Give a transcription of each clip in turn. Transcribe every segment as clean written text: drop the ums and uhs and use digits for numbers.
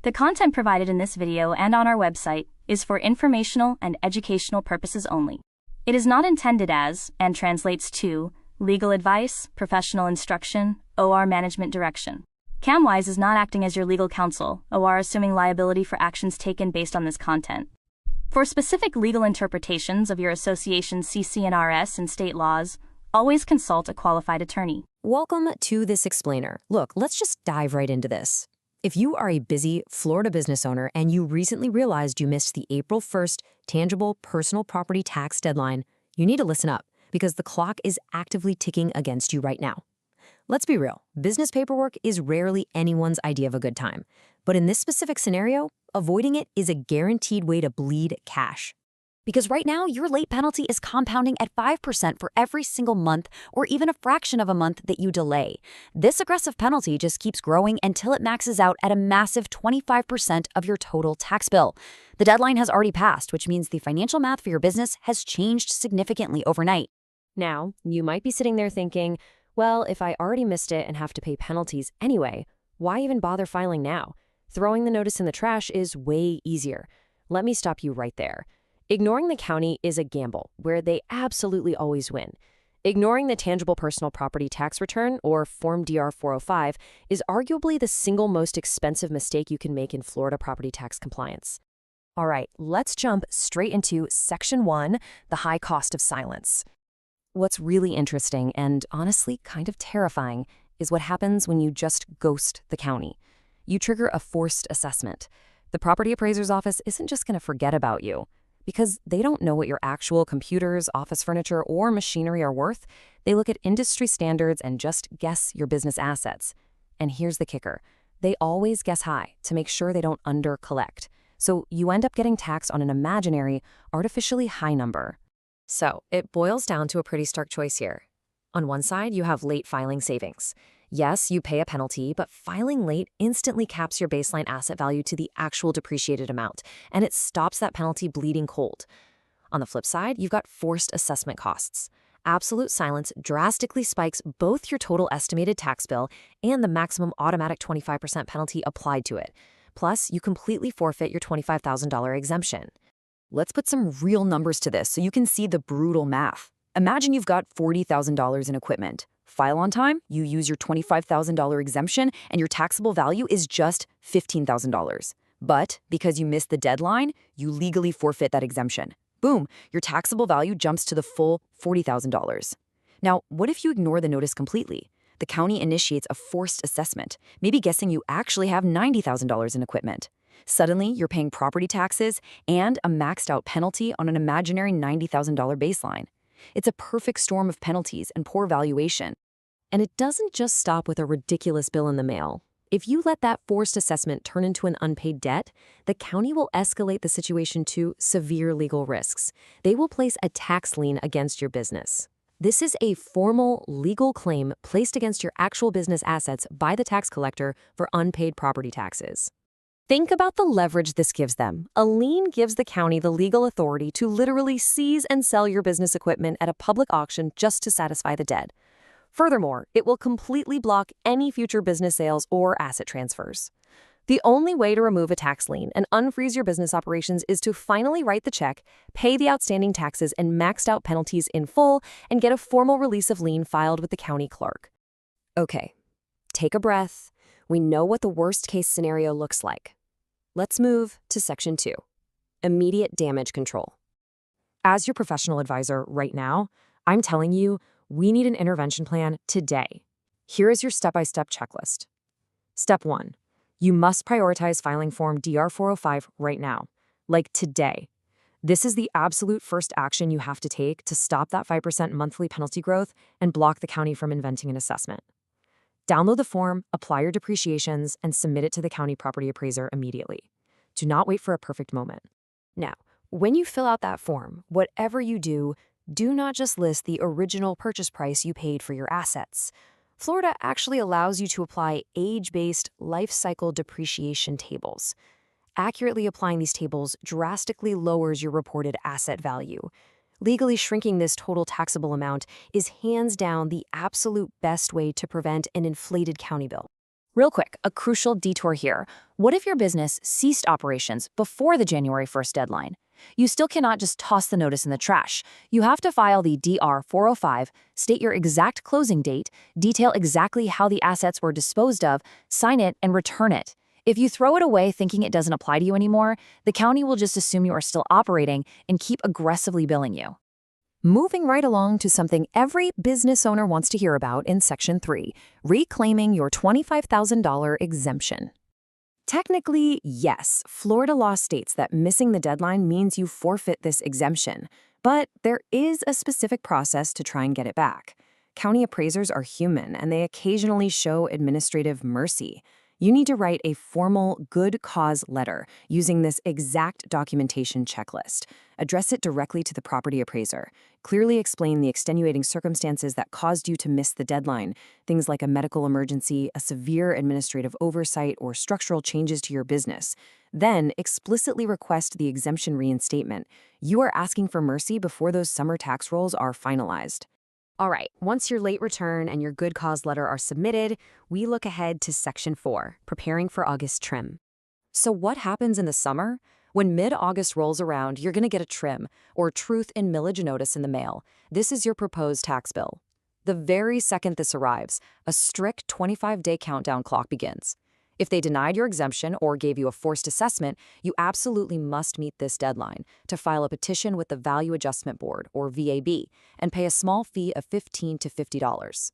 The content provided in this video and on our website is for informational and educational purposes only. It is not intended as, and translates to, legal advice, professional instruction, OR management direction. CamWise is not acting as your legal counsel, OR assuming liability for actions taken based on this content. For specific legal interpretations of your association's CC&RS and state laws, always consult a qualified attorney. Welcome to this explainer. Look, let's just dive right into this. If you are a busy Florida business owner and you recently realized you missed the April 1st tangible personal property tax deadline, you need to listen up because the clock is actively ticking against you right now. Let's be real, business paperwork is rarely anyone's idea of a good time. But in this specific scenario, avoiding it is a guaranteed way to bleed cash. Because right now, your late penalty is compounding at 5% for every single month or even a fraction of a month that you delay. This aggressive penalty just keeps growing until it maxes out at a massive 25% of your total tax bill. The deadline has already passed, which means the financial math for your business has changed significantly overnight. Now, you might be sitting there thinking, well, if I already missed it and have to pay penalties anyway, why even bother filing now? Throwing the notice in the trash is way easier. Let me stop you right there. Ignoring the county is a gamble where they absolutely always win. Ignoring the tangible personal property tax return, or Form DR 405, is arguably the single most expensive mistake you can make in Florida property tax compliance. All right, let's jump straight into Section 1, the high cost of silence. What's really interesting and honestly kind of terrifying is what happens when you just ghost the county. You trigger a forced assessment. The property appraiser's office isn't just going to forget about you. Because they don't know what your actual computers, office furniture, or machinery are worth, they look at industry standards and just guess your business assets. And here's the kicker. They always guess high to make sure they don't under-collect. So you end up getting taxed on an imaginary, artificially high number. So it boils down to a pretty stark choice here. On one side, you have late filing savings. Yes, you pay a penalty, but filing late instantly caps your baseline asset value to the actual depreciated amount, and it stops that penalty bleeding cold. On the flip side, you've got forced assessment costs. Absolute silence drastically spikes both your total estimated tax bill and the maximum automatic 25% penalty applied to it. Plus, you completely forfeit your $25,000 exemption. Let's put some real numbers to this so you can see the brutal math. Imagine you've got $40,000 in equipment. File on time, you use your $25,000 exemption, and your taxable value is just $15,000. But because you missed the deadline, you legally forfeit that exemption. Boom, your taxable value jumps to the full $40,000. Now, what if you ignore the notice completely? The county initiates a forced assessment, maybe guessing you actually have $90,000 in equipment. Suddenly, you're paying property taxes and a maxed out penalty on an imaginary $90,000 baseline. It's a perfect storm of penalties and poor valuation. And it doesn't just stop with a ridiculous bill in the mail. If you let that forced assessment turn into an unpaid debt, the county will escalate the situation to severe legal risks. They will place a tax lien against your business. This is a formal legal claim placed against your actual business assets by the tax collector for unpaid property taxes. Think about the leverage this gives them. A lien gives the county the legal authority to literally seize and sell your business equipment at a public auction just to satisfy the debt. Furthermore, it will completely block any future business sales or asset transfers. The only way to remove a tax lien and unfreeze your business operations is to finally write the check, pay the outstanding taxes and maxed out penalties in full, and get a formal release of lien filed with the county clerk. Okay, take a breath. We know what the worst-case scenario looks like. Let's move to Section 2, immediate damage control. As your professional advisor right now, I'm telling you, we need an intervention plan today. Here is your step-by-step checklist. Step 1. You must prioritize filing Form DR 405 right now, like today. This is the absolute first action you have to take to stop that 5% monthly penalty growth and block the county from inventing an assessment. Download the form, apply your depreciations, and submit it to the county property appraiser immediately. Do not wait for a perfect moment. Now, when you fill out that form, whatever you do not just list the original purchase price you paid for your assets. Florida actually allows you to apply age-based life cycle depreciation tables. Accurately applying these tables drastically lowers your reported asset value. Legally shrinking this total taxable amount is hands down the absolute best way to prevent an inflated county bill. Real quick, a crucial detour here. What if your business ceased operations before the January 1st deadline? You still cannot just toss the notice in the trash. You have to file the DR 405, state your exact closing date, detail exactly how the assets were disposed of, sign it, and return it. If you throw it away thinking it doesn't apply to you anymore, the county will just assume you are still operating and keep aggressively billing you. Moving right along to something every business owner wants to hear about in Section 3, reclaiming your $25,000 exemption. Technically, yes, Florida law states that missing the deadline means you forfeit this exemption, but there is a specific process to try and get it back. County appraisers are human, and they occasionally show administrative mercy. You need to write a formal good cause letter using this exact documentation checklist. Address it directly to the property appraiser. Clearly explain the extenuating circumstances that caused you to miss the deadline, things like a medical emergency, a severe administrative oversight, or structural changes to your business. Then explicitly request the exemption reinstatement. You are asking for mercy before those summer tax rolls are finalized. All right, once your late return and your good cause letter are submitted, we look ahead to Section 4, preparing for August trim. So what happens in the summer? When mid-August rolls around, you're going to get a trim, or truth in millage notice in the mail. This is your proposed tax bill. The very second this arrives, a strict 25-day countdown clock begins. If they denied your exemption or gave you a forced assessment, you absolutely must meet this deadline to file a petition with the Value Adjustment Board, or VAB, and pay a small fee of $15 to $50.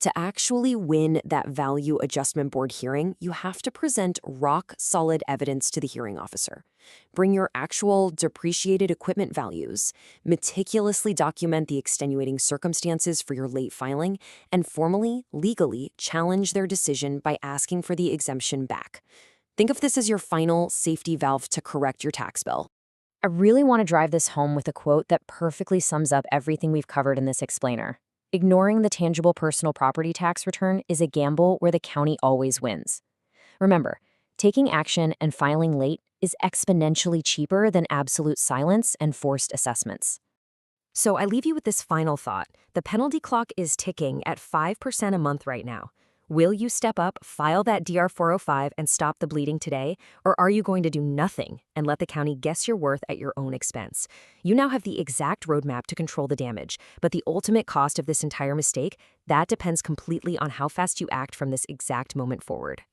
To actually win that Value Adjustment Board hearing, you have to present rock-solid evidence to the hearing officer. Bring your actual depreciated equipment values, meticulously document the extenuating circumstances for your late filing, and formally, legally challenge their decision by asking for the exemption back. Think of this as your final safety valve to correct your tax bill. I really want to drive this home with a quote that perfectly sums up everything we've covered in this explainer. Ignoring the tangible personal property tax return is a gamble where the county always wins. Remember, taking action and filing late is exponentially cheaper than absolute silence and forced assessments. So I leave you with this final thought. The penalty clock is ticking at 5% a month right now. Will you step up, file that DR 405, and stop the bleeding today? Or are you going to do nothing and let the county guess your worth at your own expense? You now have the exact roadmap to control the damage, but the ultimate cost of this entire mistake, that depends completely on how fast you act from this exact moment forward.